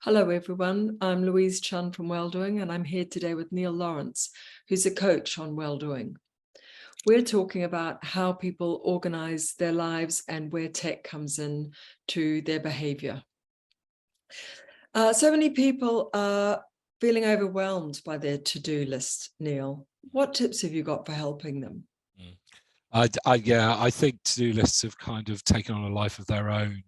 Hello everyone, I'm Louise Chun from Welldoing and I'm here today with Neil Lawrence, who's a coach on Welldoing. We're talking about how people organize their lives and where tech comes in to their behavior. So many people are feeling overwhelmed by their to-do list, Neil. What tips have you got for helping them? I think to-do lists have kind of taken on a life of their own.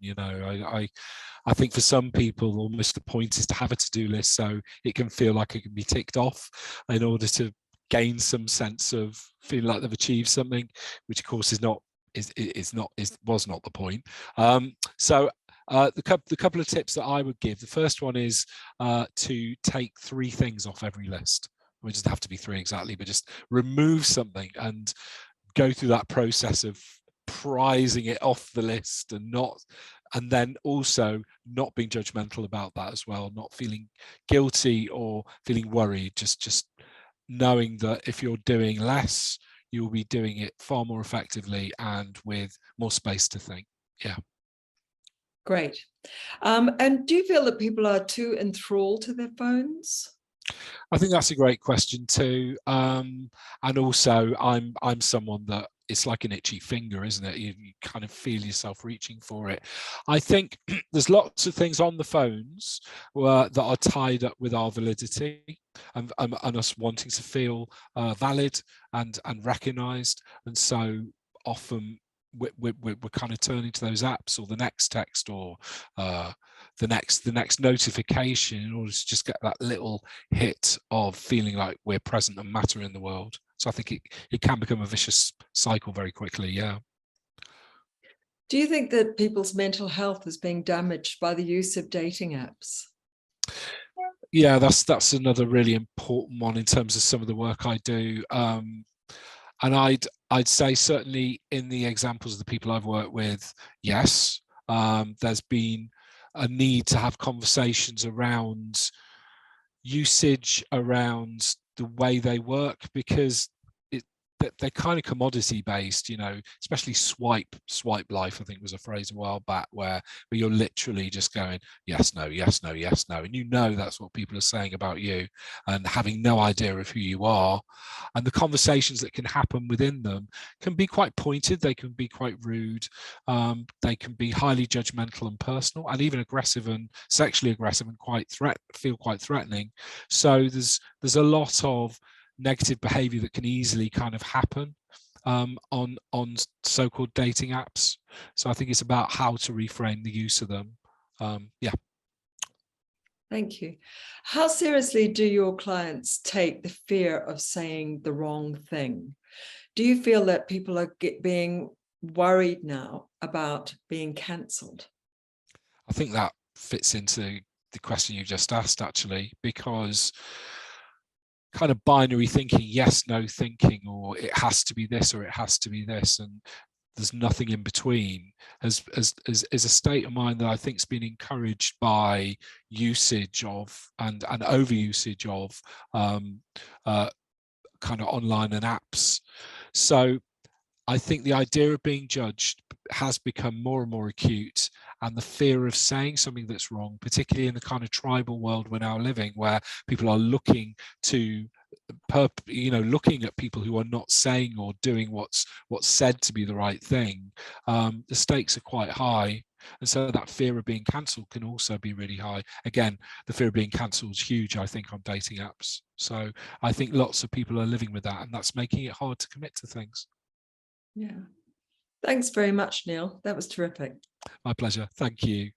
I think for some people, almost the point is to have a to-do list so it can feel like it can be ticked off in order to gain some sense of feeling like they've achieved something, which of course was not the point. The couple of tips that I would give. The first one is to take 3 things off every list. It doesn't have to be 3 exactly, but just remove something and go through that process of prizing it off the list and then also not being judgmental about that as well, not feeling guilty or feeling worried, just knowing that if you're doing less, you'll be doing it far more effectively and with more space to think. Yeah. Great. And do you feel that people are too enthralled to their phones? I think that's a great question too. And also I'm someone that it's like an itchy finger, isn't it? You kind of feel yourself reaching for it. I think there's lots of things on the phones that are tied up with our validity and us wanting to feel valid and recognized. And so often we're kind of turning to those apps or the next text or the next notification in order to just get that little hit of feeling like we're present and matter in the world. So I think it can become a vicious cycle very quickly. Yeah. Do you think that people's mental health is being damaged by the use of dating apps? Yeah, that's another really important one in terms of some of the work I do. And I'd say certainly in the examples of the people I've worked with, yes, there's been a need to have conversations around usage, around the way they work, because they're kind of commodity based, especially swipe life, I think was a phrase a while back, where you're literally just going yes, no, yes, no, yes, no, and that's what people are saying about you and having no idea of who you are. And the conversations that can happen within them can be quite pointed, they can be quite rude, they can be highly judgmental and personal and even aggressive and sexually aggressive and feel quite threatening. So there's a lot of negative behavior that can easily kind of happen on so-called dating apps. So I think it's about how to reframe the use of them. Yeah. Thank you. How seriously do your clients take the fear of saying the wrong thing? Do you feel that people are being worried now about being cancelled? I think that fits into the question you just asked, actually, because kind of binary thinking, yes, no thinking, or it has to be this or it has to be this, and there's nothing in between, is a state of mind that I think has been encouraged by usage of and overusage of kind of online and apps. So I think the idea of being judged has become more and more acute, and the fear of saying something that's wrong, particularly in the kind of tribal world we're now living, where people are looking to looking at people who are not saying or doing what's said to be the right thing. The stakes are quite high, and so that fear of being cancelled can also be really high. Again, the fear of being cancelled is huge, I think, on dating apps. So I think lots of people are living with that, and that's making it hard to commit to things. Yeah. Thanks very much, Neil. That was terrific. My pleasure. Thank you.